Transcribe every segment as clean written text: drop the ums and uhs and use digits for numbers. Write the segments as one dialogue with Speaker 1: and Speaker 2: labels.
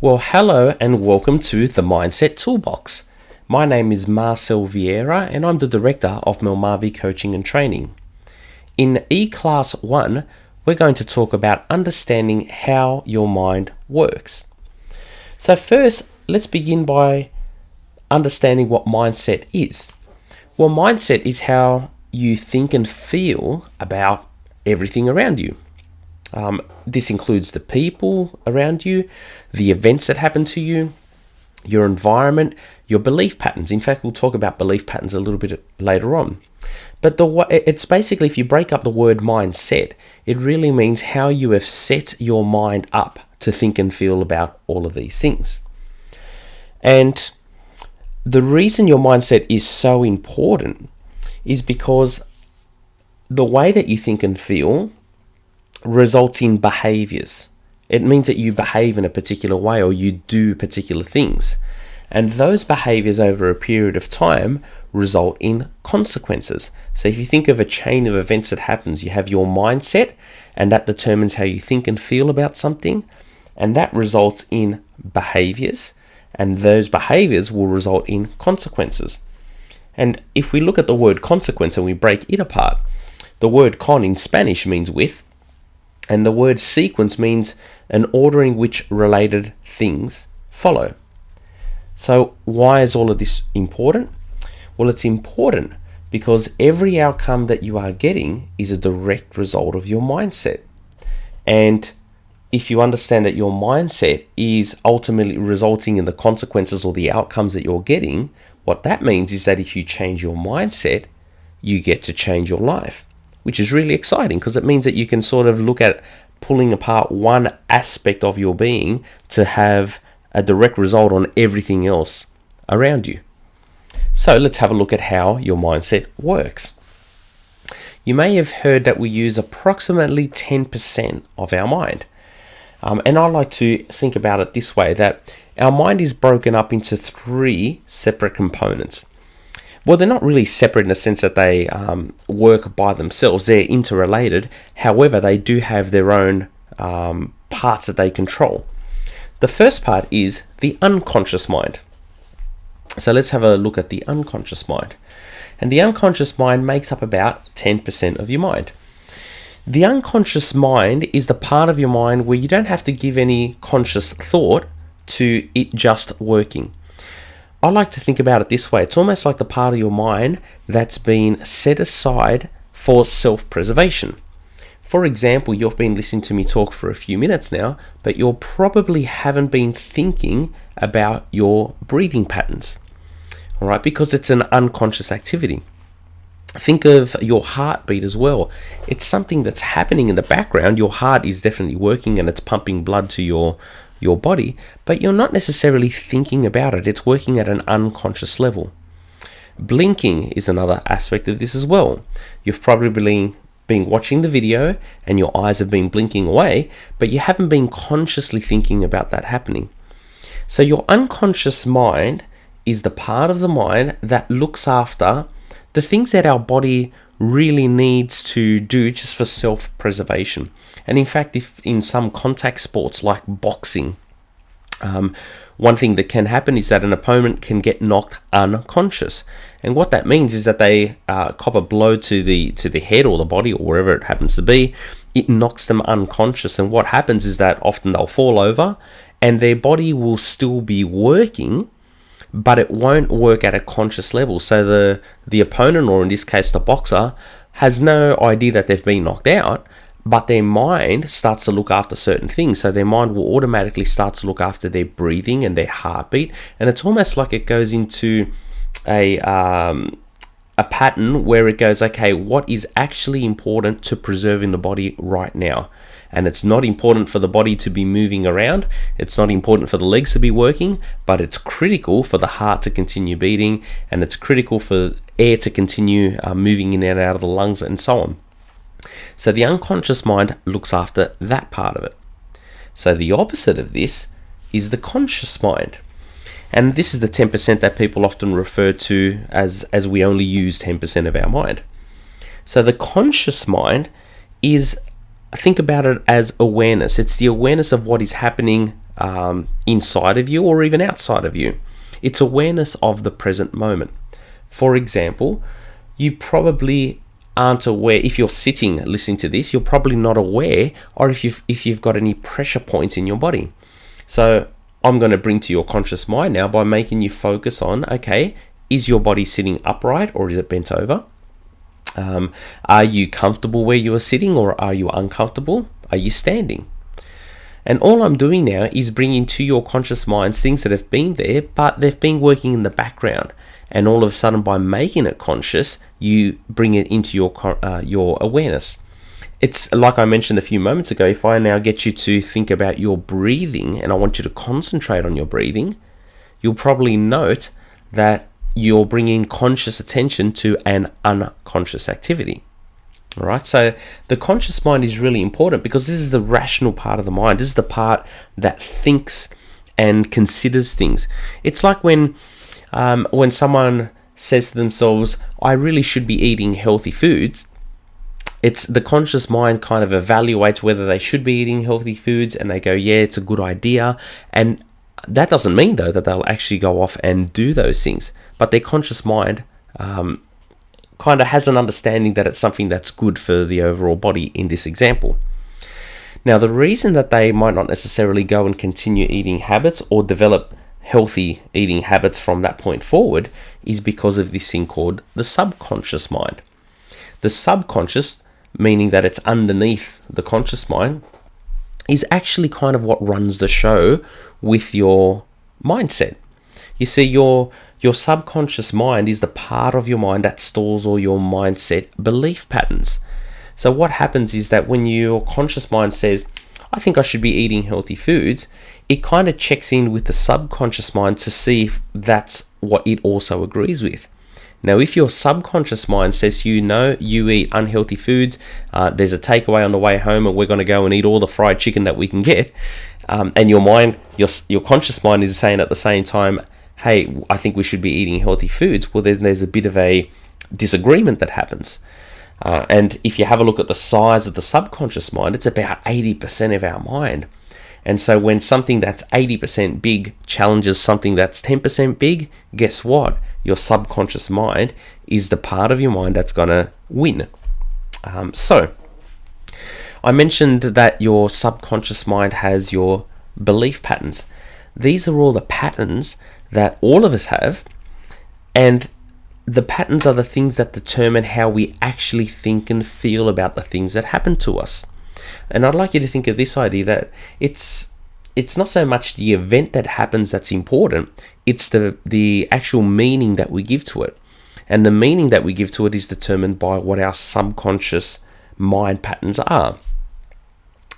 Speaker 1: Well, hello and welcome to the Mindset Toolbox. My name is Marcel Vieira and I'm the Director of Melmarvi Coaching and Training. In E-Class 1, we're going to talk about understanding how your mind works. So first, let's begin by understanding what mindset is. Well, mindset is how you think and feel about everything around you. This includes the people around you, the events that happen to you, your environment, your belief patterns. In fact, we'll talk about belief patterns a little bit later on. But it's basically, if you break up the word mindset, it really means how you have set your mind up to think and feel about all of these things. And the reason your mindset is so important is because the way that you think and feel results in behaviors. It means that you behave in a particular way or you do particular things. And those behaviors over a period of time result in consequences. So if you think of a chain of events that happens, you have your mindset, and that determines how you think and feel about something, and that results in behaviors, and those behaviors will result in consequences. And if we look at the word consequence and we break it apart, the word con in Spanish means with, and the word sequence means an order in which related things follow. So why is all of this important? Well, it's important because every outcome that you are getting is a direct result of your mindset. And if you understand that your mindset is ultimately resulting in the consequences or the outcomes that you're getting, what that means is that if you change your mindset, you get to change your life, which is really exciting because it means that you can sort of look at pulling apart one aspect of your being to have a direct result on everything else around you. So let's have a look at how your mindset works. You may have heard that we use approximately 10% of our mind. And I like to think about it this way, that our mind is broken up into three separate components. Well, they're not really separate in the sense that they work by themselves. They're interrelated. However, they do have their own parts that they control. The first part is the unconscious mind. So let's have a look at the unconscious mind. And the unconscious mind makes up about 10% of your mind. The unconscious mind is the part of your mind where you don't have to give any conscious thought to it just working. I like to think about it this way. It's almost like the part of your mind that's been set aside for self-preservation. For example, you've been listening to me talk for a few minutes now, but you probably haven't been thinking about your breathing patterns, all right? Because it's an unconscious activity. Think of your heartbeat as well. It's something that's happening in the background. Your heart is definitely working and it's pumping blood to your body, but you're not necessarily thinking about it. It's working at an unconscious level. Blinking is another aspect of this as well. You've probably been watching the video and your eyes have been blinking away, but you haven't been consciously thinking about that happening. So your unconscious mind is the part of the mind that looks after the things that our body really needs to do just for self-preservation. And in fact, if in some contact sports like boxing, one thing that can happen is that an opponent can get knocked unconscious. And what that means is that they cop a blow to the head or the body or wherever it happens to be. It knocks them unconscious. And what happens is that often they'll fall over and their body will still be working, but it won't work at a conscious level. So the opponent, or in this case the boxer, has no idea that they've been knocked out, but their mind starts to look after certain things. So their mind will automatically start to look after their breathing and their heartbeat. And it's almost like it goes into a pattern where it goes, okay, what is actually important to preserve in the body right now? And it's not important for the body to be moving around. It's not important for the legs to be working, but it's critical for the heart to continue beating, and it's critical for air to continue moving in and out of the lungs and so on. So the unconscious mind looks after that part of it. So the opposite of this is the conscious mind. And this is the 10% that people often refer to as we only use 10% of our mind. So the conscious mind is think about it as awareness. It's the awareness of what is happening inside of you or even outside of you. It's awareness of the present moment. For example, you probably aren't aware, if you're sitting listening to this, you're probably not aware, or if you've got any pressure points in your body. So I'm going to bring to your conscious mind now by making you focus on, okay, is your body sitting upright or is it bent over? Are you comfortable where you are sitting or are you uncomfortable? Are you standing? And all I'm doing now is bringing to your conscious minds things that have been there, but they've been working in the background. And all of a sudden, by making it conscious, you bring it into your awareness. It's like I mentioned a few moments ago. If I now get you to think about your breathing, and I want you to concentrate on your breathing, you'll probably note that you're bringing conscious attention to an unconscious activity. All right, so the conscious mind is really important because this is the rational part of the mind. This is the part that thinks and considers things. It's like when someone says to themselves, I really should be eating healthy foods. It's the conscious mind kind of evaluates whether they should be eating healthy foods, and they go, yeah, it's a good idea. And that doesn't mean, though, that they'll actually go off and do those things. But their conscious mind kind of has an understanding that it's something that's good for the overall body in this example. Now, the reason that they might not necessarily go and continue eating habits or develop healthy eating habits from that point forward is because of this thing called the subconscious mind. The subconscious, meaning that it's underneath the conscious mind, is actually kind of what runs the show with your mindset. You see, your subconscious mind is the part of your mind that stores all your mindset belief patterns. So what happens is that when your conscious mind says, I think I should be eating healthy foods, it kind of checks in with the subconscious mind to see if that's what it also agrees with. Now, if your subconscious mind says, you eat unhealthy foods, there's a takeaway on the way home and we're going to go and eat all the fried chicken that we can get, and your conscious mind is saying at the same time, hey, I think we should be eating healthy foods, well, there's a bit of a disagreement that happens. And if you have a look at the size of the subconscious mind, it's about 80% of our mind. And so when something that's 80% big challenges something that's 10% big, guess what? Your subconscious mind is the part of your mind that's going to win. So I mentioned that your subconscious mind has your belief patterns. These are all the patterns that all of us have, and the patterns are the things that determine how we actually think and feel about the things that happen to us. And I'd like you to think of this idea that it's not so much the event that happens that's important, it's the actual meaning that we give to it. And the meaning that we give to it is determined by what our subconscious mind patterns are.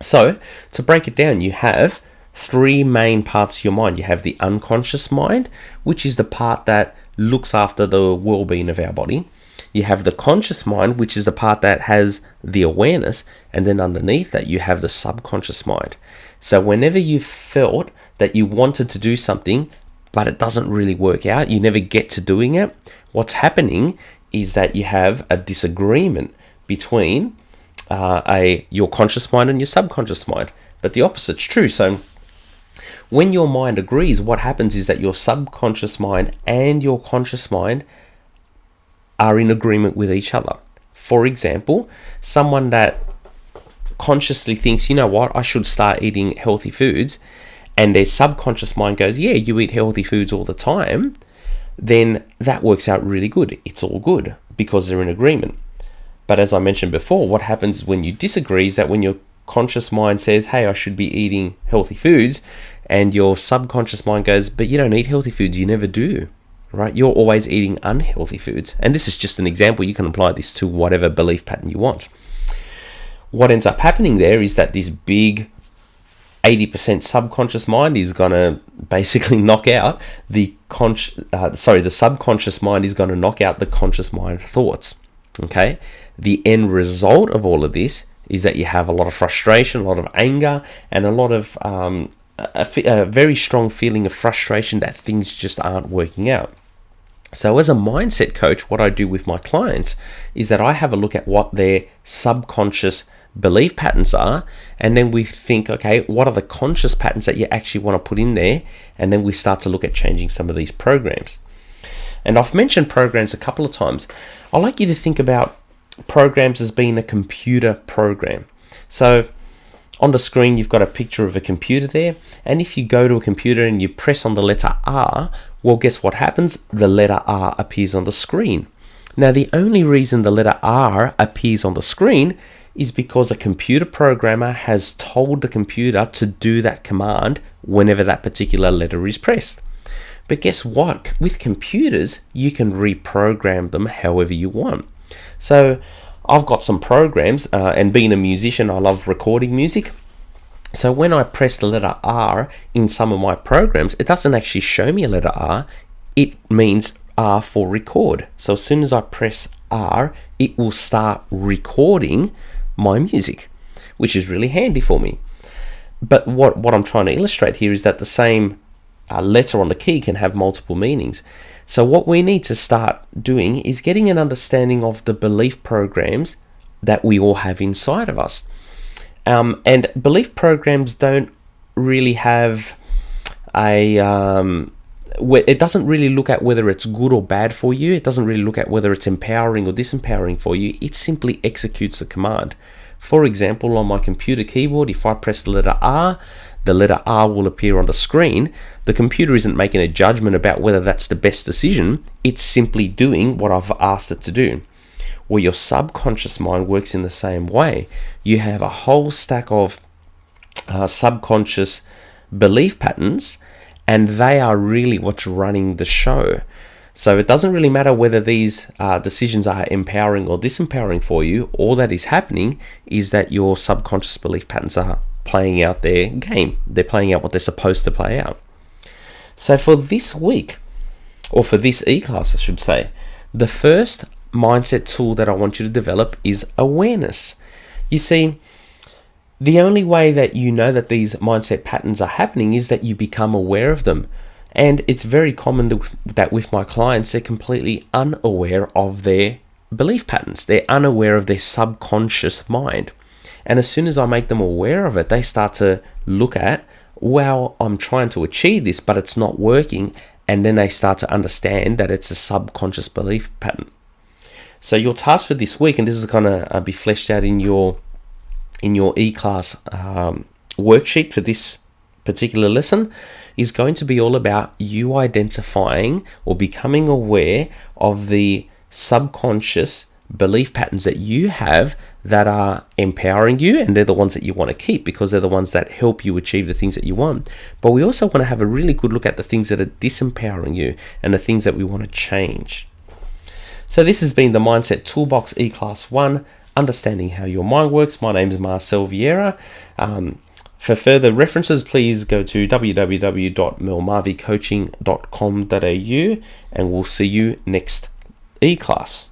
Speaker 1: So, to break it down, you have three main parts of your mind. You have the unconscious mind, which is the part that looks after the well-being of our body. You have the conscious mind, which is the part that has the awareness, and then underneath that you have the subconscious mind. So whenever you felt that you wanted to do something, but it doesn't really work out, you never get to doing it, what's happening is that you have a disagreement between your conscious mind and your subconscious mind. But the opposite's true. So when your mind agrees, what happens is that your subconscious mind and your conscious mind are in agreement with each other. For example, someone that consciously thinks, you know what, I should start eating healthy foods, and their subconscious mind goes, yeah, you eat healthy foods all the time, then that works out really good. It's all good because they're in agreement. But as I mentioned before, what happens when you disagree is that when your conscious mind says, hey, I should be eating healthy foods, and your subconscious mind goes, but you don't eat healthy foods, you never do. Right? You're always eating unhealthy foods. And this is just an example. You can apply this to whatever belief pattern you want. What ends up happening there is that this big 80% subconscious mind is going to basically knock out the subconscious mind is going to knock out the conscious mind thoughts. Okay? The end result of all of this is that you have a lot of frustration, a lot of anger, and a lot of a very strong feeling of frustration that things just aren't working out. So as a mindset coach, what I do with my clients is that I have a look at what their subconscious belief patterns are, and then we think, okay, what are the conscious patterns that you actually want to put in there, and then we start to look at changing some of these programs. And I've mentioned programs a couple of times. I like you to think about programs as being a computer program. So on the screen you've got a picture of a computer there, and if you go to a computer and you press on the letter R, well, guess what happens? The letter R appears on the screen. Now, the only reason the letter R appears on the screen is because a computer programmer has told the computer to do that command whenever that particular letter is pressed. But guess what? With computers, you can reprogram them however you want. So I've got some programs, and being a musician, I love recording music. So when I press the letter R in some of my programs, it doesn't actually show me a letter R. It means R for record. So as soon as I press R, it will start recording my music, which is really handy for me. But what I'm trying to illustrate here is that the same letter on the key can have multiple meanings. So what we need to start doing is getting an understanding of the belief programs that we all have inside of us. And belief programs don't really have it doesn't really look at whether it's good or bad for you. It doesn't really look at whether it's empowering or disempowering for you. It simply executes the command. For example, on my computer keyboard, if I press the letter R will appear on the screen. The computer isn't making a judgment about whether that's the best decision. It's simply doing what I've asked it to do. Well, your subconscious mind works in the same way. You have a whole stack of subconscious belief patterns, and they are really what's running the show. So it doesn't really matter whether these decisions are empowering or disempowering for you. All that is happening is that your subconscious belief patterns are playing out their game. They're playing out what they're supposed to play out. So for this week, or for this e-class I should say, the first mindset tool that I want you to develop is awareness. You see, the only way that you know that these mindset patterns are happening is that you become aware of them. And it's very common that with my clients, they're completely unaware of their belief patterns. They're unaware of their subconscious mind. And as soon as I make them aware of it, they start to look at, well, I'm trying to achieve this, but it's not working. And then they start to understand that it's a subconscious belief pattern. So your task for this week, and this is going to be fleshed out in your e-class worksheet for this particular lesson, is going to be all about you identifying or becoming aware of the subconscious belief patterns that you have that are empowering you, and they're the ones that you want to keep because they're the ones that help you achieve the things that you want. But we also want to have a really good look at the things that are disempowering you and the things that we want to change. So this has been the Mindset Toolbox E-Class 1, Understanding How Your Mind Works. My name is Marcel Vieira. For further references, please go to www.melmarvicoaching.com.au, and we'll see you next e-class.